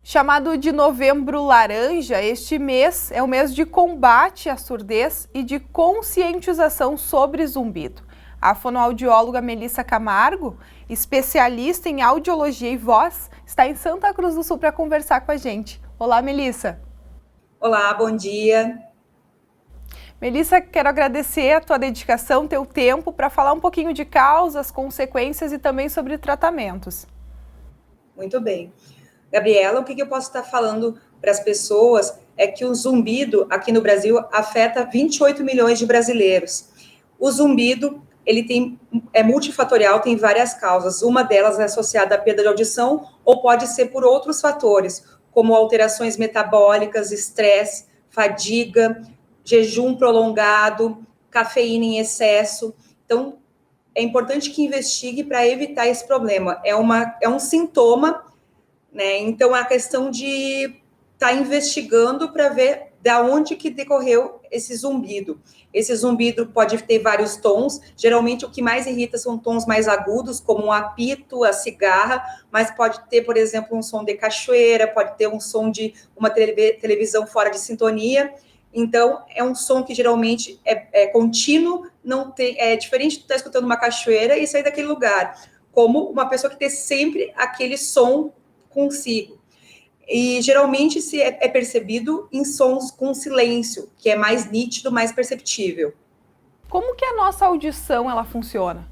Chamado de Novembro Laranja, este mês é o mês de combate à surdez e de conscientização sobre zumbido. A fonoaudióloga Melissa Camargo, especialista em audiologia e voz, está em Santa Cruz do Sul para conversar com a gente. Olá, Melissa. Olá, bom dia. Melissa, quero agradecer a tua dedicação, teu tempo, para falar um pouquinho de causas, consequências e também sobre tratamentos. Muito bem. Gabriela, o que eu posso estar falando para as pessoas é que o zumbido aqui no Brasil afeta 28 milhões de brasileiros. O zumbido, ele é multifatorial, tem várias causas. Uma delas é associada à perda de audição ou pode ser por outros fatores, como alterações metabólicas, estresse, fadiga, jejum prolongado, cafeína em excesso. Então, é importante que investigue para evitar esse problema. É um sintoma, né? Então, a questão de estar investigando para ver da onde que decorreu esse zumbido. Esse zumbido pode ter vários tons, geralmente o que mais irrita são tons mais agudos, como um apito, a cigarra, mas pode ter, por exemplo, um som de cachoeira, pode ter um som de uma televisão fora de sintonia. Então, é um som que geralmente é contínuo, é diferente de estar escutando uma cachoeira e sair daquele lugar, como uma pessoa que tem sempre aquele som consigo. E geralmente é percebido em sons com silêncio, que é mais nítido, mais perceptível. Como que a nossa audição ela funciona?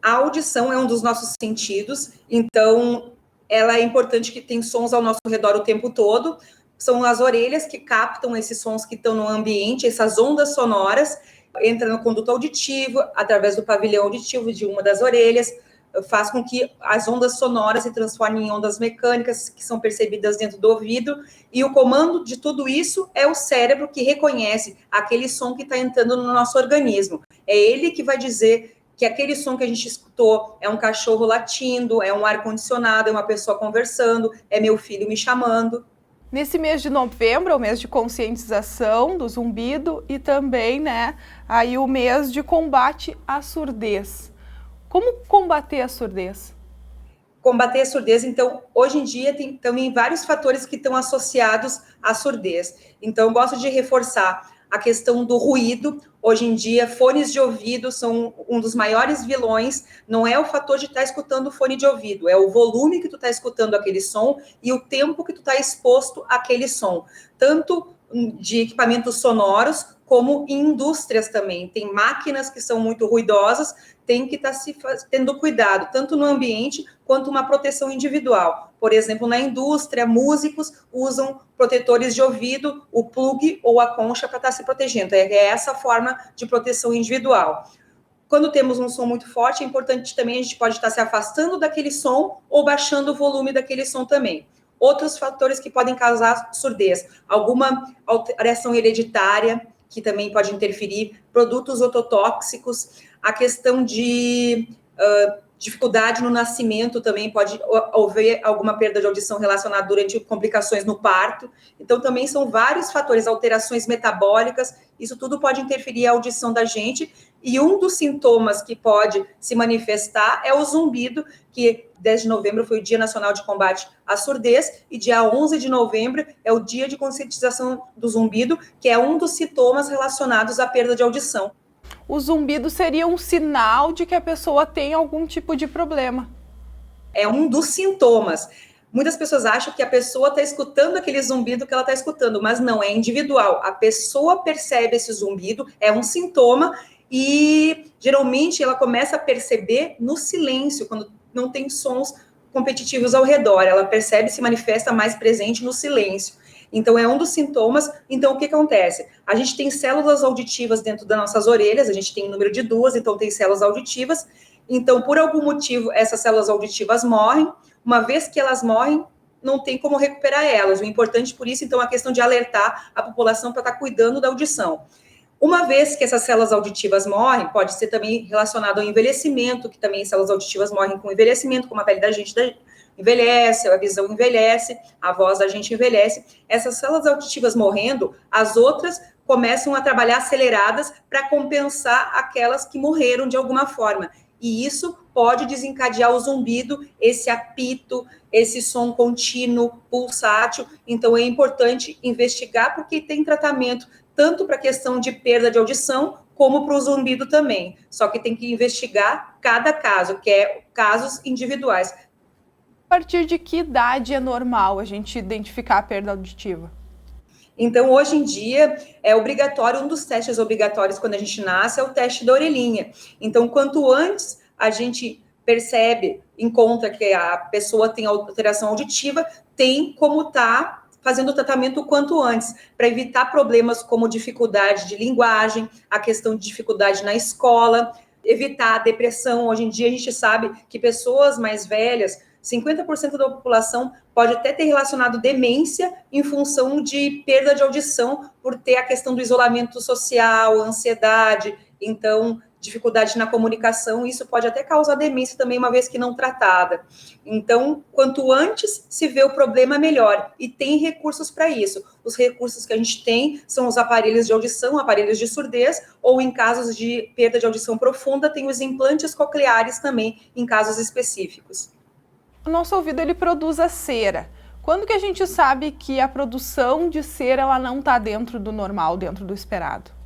A audição é um dos nossos sentidos, então ela é importante que tem sons ao nosso redor o tempo todo. São as orelhas que captam esses sons que estão no ambiente, essas ondas sonoras, entra no conduto auditivo, através do pavilhão auditivo de uma das orelhas, faz com que as ondas sonoras se transformem em ondas mecânicas que são percebidas dentro do ouvido, e o comando de tudo isso é o cérebro que reconhece aquele som que está entrando no nosso organismo. É ele que vai dizer que aquele som que a gente escutou é um cachorro latindo, é um ar-condicionado, é uma pessoa conversando, é meu filho me chamando. Nesse mês de novembro é o mês de conscientização do zumbido e também, aí o mês de combate à surdez. Como combater a surdez? Combater a surdez, então, hoje em dia tem também vários fatores que estão associados à surdez. Então, eu gosto de reforçar a questão do ruído. Hoje em dia, fones de ouvido são um dos maiores vilões. Não é o fator de estar escutando o fone de ouvido, é o volume que tu está escutando aquele som e o tempo que tu está exposto àquele som. Tanto de equipamentos sonoros, como em indústrias também. Tem máquinas que são muito ruidosas, tem que estar tendo cuidado, tanto no ambiente quanto uma proteção individual. Por exemplo, na indústria, músicos usam protetores de ouvido, o plug ou a concha para estar se protegendo. É essa forma de proteção individual. Quando temos um som muito forte, é importante também, a gente pode estar se afastando daquele som ou baixando o volume daquele som também. Outros fatores que podem causar surdez, alguma alteração hereditária, que também pode interferir, produtos ototóxicos, a questão de dificuldade no nascimento também pode haver alguma perda de audição relacionada durante complicações no parto. Então, também são vários fatores, alterações metabólicas, isso tudo pode interferir a audição da gente. E um dos sintomas que pode se manifestar é o zumbido, que 10 de novembro foi o Dia Nacional de Combate à Surdez, e dia 11 de novembro é o Dia de Conscientização do Zumbido, que é um dos sintomas relacionados à perda de audição. O zumbido seria um sinal de que a pessoa tem algum tipo de problema. É um dos sintomas. Muitas pessoas acham que a pessoa está escutando aquele zumbido que ela está escutando, mas não, é individual. A pessoa percebe esse zumbido, é um sintoma, e geralmente ela começa a perceber no silêncio, quando não tem sons competitivos ao redor. Ela percebe, se manifesta mais presente no silêncio. Então, é um dos sintomas. Então, o que acontece? A gente tem células auditivas dentro das nossas orelhas, a gente tem número de 2, então tem células auditivas. Então, por algum motivo, essas células auditivas morrem. Uma vez que elas morrem, não tem como recuperar elas. O importante, por isso, então, é a questão de alertar a população para estar cuidando da audição. Uma vez que essas células auditivas morrem, pode ser também relacionado ao envelhecimento, que também células auditivas morrem com envelhecimento, como a pele da gente envelhece, a visão envelhece, a voz da gente envelhece. Essas células auditivas morrendo, as outras começam a trabalhar aceleradas para compensar aquelas que morreram de alguma forma. e isso pode desencadear o zumbido, esse apito, esse som contínuo, pulsátil. Então, é importante investigar, porque tem tratamento tanto para a questão de perda de audição, como para o zumbido também. Só que tem que investigar cada caso, que é casos individuais. A partir de que idade é normal a gente identificar a perda auditiva? Então, hoje em dia, é obrigatório, um dos testes obrigatórios quando a gente nasce é o teste da orelhinha. Então, quanto antes a gente percebe, encontra que a pessoa tem alteração auditiva, tem como estar fazendo o tratamento o quanto antes, para evitar problemas como dificuldade de linguagem, a questão de dificuldade na escola, evitar a depressão. Hoje em dia, a gente sabe que pessoas mais velhas, 50% da população pode até ter relacionado demência em função de perda de audição, por ter a questão do isolamento social, ansiedade, então dificuldade na comunicação, isso pode até causar demência também, uma vez que não tratada. Então, quanto antes se vê o problema, melhor. E tem recursos para isso. Os recursos que a gente tem são os aparelhos de audição, aparelhos de surdez, ou em casos de perda de audição profunda, tem os implantes cocleares também, em casos específicos. O nosso ouvido, ele produz a cera. Quando que a gente sabe que a produção de cera ela não está dentro do normal, dentro do esperado?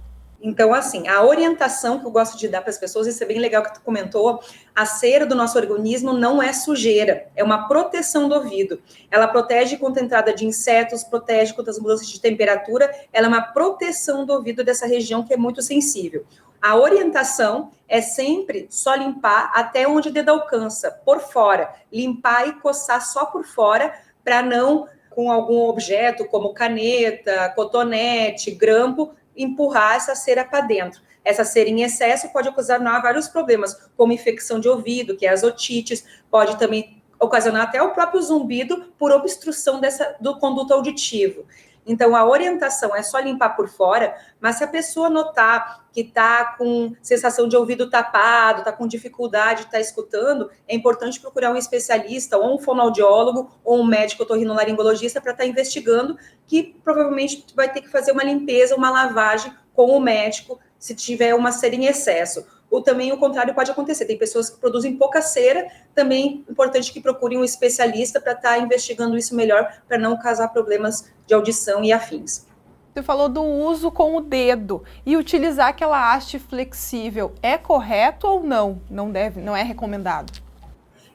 Então, assim, a orientação que eu gosto de dar para as pessoas, isso é bem legal que tu comentou, a cera do nosso organismo não é sujeira, é uma proteção do ouvido. Ela protege contra a entrada de insetos, protege contra as mudanças de temperatura, ela é uma proteção do ouvido dessa região que é muito sensível. A orientação é sempre só limpar até onde o dedo alcança, por fora. Limpar e coçar só por fora, para não, com algum objeto, como caneta, cotonete, grampo, empurrar essa cera para dentro. Essa cera em excesso pode ocasionar vários problemas, como infecção de ouvido, que é as otites, pode também ocasionar até o próprio zumbido por obstrução do conduto auditivo. Então, a orientação é só limpar por fora, mas se a pessoa notar que está com sensação de ouvido tapado, está com dificuldade de estar escutando, é importante procurar um especialista, ou um fonoaudiólogo, ou um médico otorrinolaringologista para estar investigando, que provavelmente vai ter que fazer uma limpeza, uma lavagem com o médico, se tiver uma cera em excesso. Ou também o contrário pode acontecer. Tem pessoas que produzem pouca cera, também é importante que procurem um especialista para estar investigando isso melhor, para não causar problemas de audição e afins. Você falou do uso com o dedo e utilizar aquela haste flexível. É correto ou não? Não é recomendado?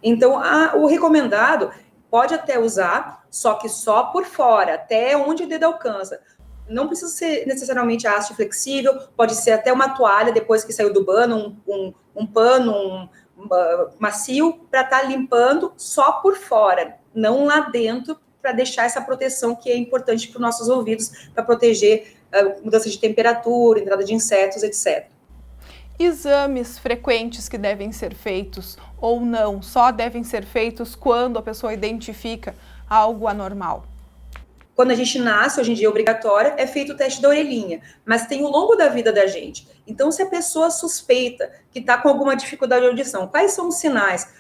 Então, o recomendado pode até usar, só que só por fora, até onde o dedo alcança. Não precisa ser necessariamente a haste flexível, pode ser até uma toalha depois que saiu do banho, um pano macio, para estar limpando só por fora, não lá dentro, para deixar essa proteção que é importante para os nossos ouvidos, para proteger mudança de temperatura, entrada de insetos, etc. Exames frequentes que devem ser feitos ou não, só devem ser feitos quando a pessoa identifica algo anormal? Quando a gente nasce, hoje em dia é obrigatório, é feito o teste da orelhinha, mas tem o longo da vida da gente. Então, se a pessoa suspeita que está com alguma dificuldade de audição, quais são os sinais?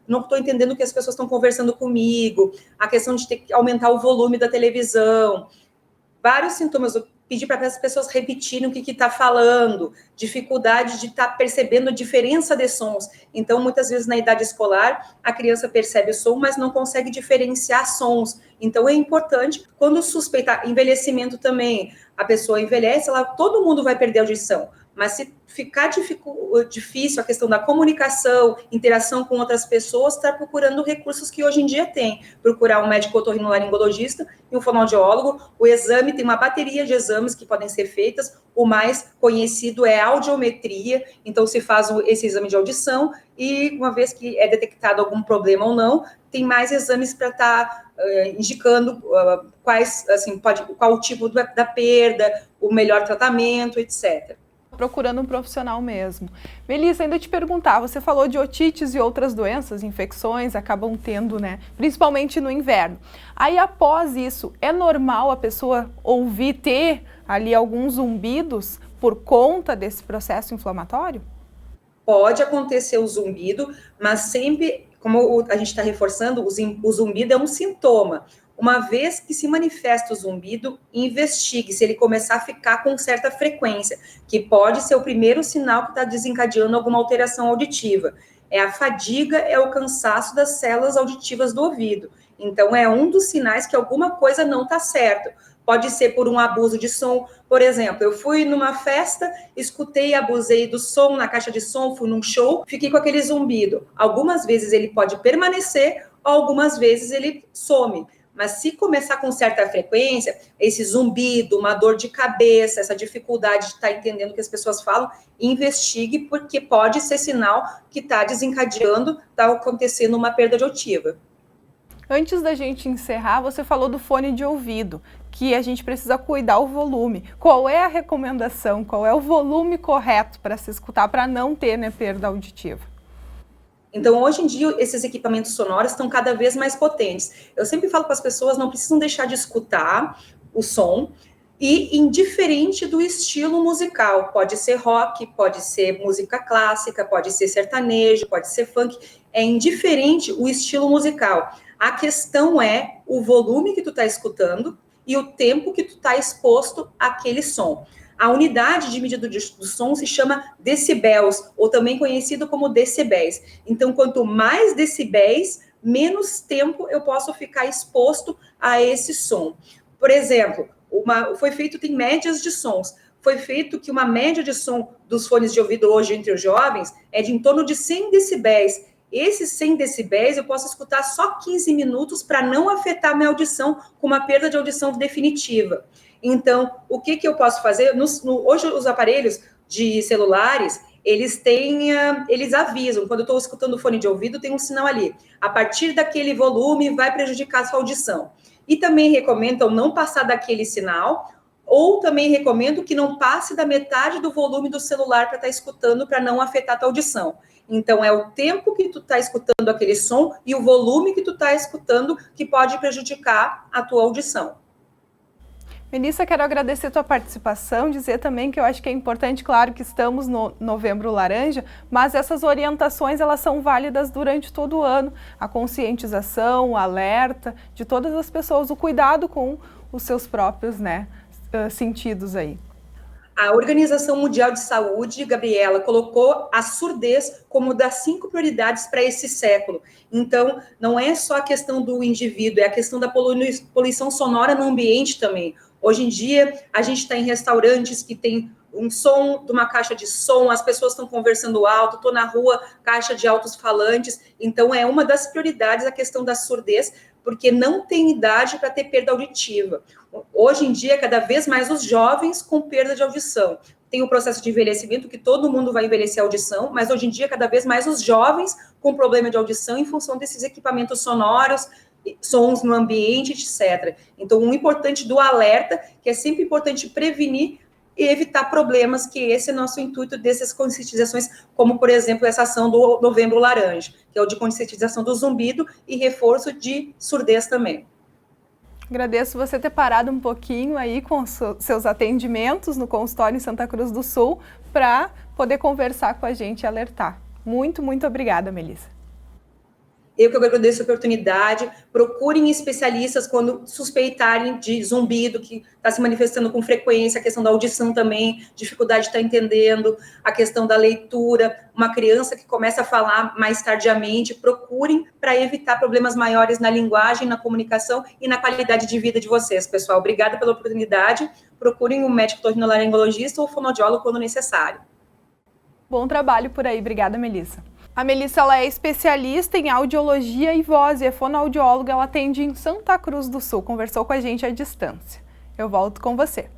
Não estou entendendo o que as pessoas estão conversando comigo, a questão de ter que aumentar o volume da televisão, vários sintomas. Eu pedi para as pessoas repetirem o que está falando, dificuldade de estar percebendo a diferença de sons. Então, muitas vezes na idade escolar, a criança percebe o som, mas não consegue diferenciar sons. Então, é importante, quando suspeitar envelhecimento também, a pessoa envelhece, todo mundo vai perder a audição. Mas se ficar difícil a questão da comunicação, interação com outras pessoas, está procurando recursos que hoje em dia tem. Procurar um médico otorrinolaringologista e um fonoaudiólogo. O exame, tem uma bateria de exames que podem ser feitas. O mais conhecido é a audiometria. Então, se faz esse exame de audição e, uma vez que é detectado algum problema ou não, tem mais exames para estar indicando qual o tipo da perda, o melhor tratamento, etc. Procurando um profissional mesmo. Melissa, ainda te perguntar, você falou de otites e outras doenças, infecções, acabam tendo, né? Principalmente no inverno. Aí, após isso, é normal a pessoa ter ali alguns zumbidos por conta desse processo inflamatório? Pode acontecer o zumbido, mas sempre, como a gente está reforçando, o zumbido é um sintoma. Uma vez que se manifesta o zumbido, investigue se ele começar a ficar com certa frequência, que pode ser o primeiro sinal que está desencadeando alguma alteração auditiva. É a fadiga, é o cansaço das células auditivas do ouvido. Então, é um dos sinais que alguma coisa não está certo. Pode ser por um abuso de som. Por exemplo, eu fui numa festa, escutei e abusei do som na caixa de som, fui num show, fiquei com aquele zumbido. Algumas vezes ele pode permanecer, algumas vezes ele some. Mas se começar com certa frequência, esse zumbido, uma dor de cabeça, essa dificuldade de estar entendendo o que as pessoas falam, investigue, porque pode ser sinal que está desencadeando, está acontecendo uma perda auditiva. Antes da gente encerrar, você falou do fone de ouvido, que a gente precisa cuidar o volume. Qual é a recomendação? Qual é o volume correto para se escutar, para não ter, né, perda auditiva? Então, hoje em dia, esses equipamentos sonoros estão cada vez mais potentes. Eu sempre falo para as pessoas, não precisam deixar de escutar o som, e indiferente do estilo musical, pode ser rock, pode ser música clássica, pode ser sertanejo, pode ser funk, é indiferente o estilo musical. A questão é o volume que tu está escutando e o tempo que tu está exposto àquele som. A unidade de medida do som se chama decibéis, ou também conhecido como decibéis. Então, quanto mais decibéis, menos tempo eu posso ficar exposto a esse som. Por exemplo, foi feito, tem médias de sons. Foi feito que uma média de som dos fones de ouvido hoje entre os jovens é de em torno de 100 decibéis. Esses 100 decibéis eu posso escutar só 15 minutos para não afetar a minha audição com uma perda de audição definitiva. Então, o que eu posso fazer? Hoje, os aparelhos de celulares, eles avisam, quando eu estou escutando o fone de ouvido, tem um sinal ali. A partir daquele volume, vai prejudicar a sua audição. E também recomendam não passar daquele sinal, ou também recomendo que não passe da metade do volume do celular para estar escutando, para não afetar a tua audição. Então, é o tempo que tu está escutando aquele som e o volume que tu está escutando que pode prejudicar a tua audição. Melissa, quero agradecer a tua participação, dizer também que eu acho que é importante, claro que estamos no Novembro Laranja, mas essas orientações elas são válidas durante todo o ano. A conscientização, o alerta de todas as pessoas, o cuidado com os seus próprios, né, sentidos aí. A Organização Mundial de Saúde, Gabriela, colocou a surdez como das 5 prioridades para esse século. Então, não é só a questão do indivíduo, é a questão da poluição sonora no ambiente também. Hoje em dia, a gente está em restaurantes que tem um som de uma caixa de som, as pessoas estão conversando alto, estou na rua, caixa de altos-falantes. Então, é uma das prioridades a questão da surdez, porque não tem idade para ter perda auditiva. Hoje em dia, cada vez mais os jovens com perda de audição. Tem o processo de envelhecimento, que todo mundo vai envelhecer a audição, mas hoje em dia, cada vez mais os jovens com problema de audição em função desses equipamentos sonoros, sons no ambiente, etc. Então, o importante do alerta, que é sempre importante prevenir e evitar problemas, que esse é o nosso intuito dessas conscientizações, como, por exemplo, essa ação do Novembro Laranja, que é o de conscientização do zumbido e reforço de surdez também. Agradeço você ter parado um pouquinho aí com seus atendimentos no consultório em Santa Cruz do Sul para poder conversar com a gente e alertar. Muito, muito obrigada, Melissa. Eu que agradeço a oportunidade. Procurem especialistas quando suspeitarem de zumbido, que está se manifestando com frequência, a questão da audição também, dificuldade de estar entendendo, a questão da leitura, uma criança que começa a falar mais tardiamente. Procurem para evitar problemas maiores na linguagem, na comunicação e na qualidade de vida de vocês, pessoal. Obrigada pela oportunidade. Procurem um médico otorrinolaringologista ou fonoaudiólogo quando necessário. Bom trabalho por aí. Obrigada, Melissa. A Melissa ela é especialista em audiologia e voz e é fonoaudióloga, ela atende em Santa Cruz do Sul, conversou com a gente à distância. Eu volto com você.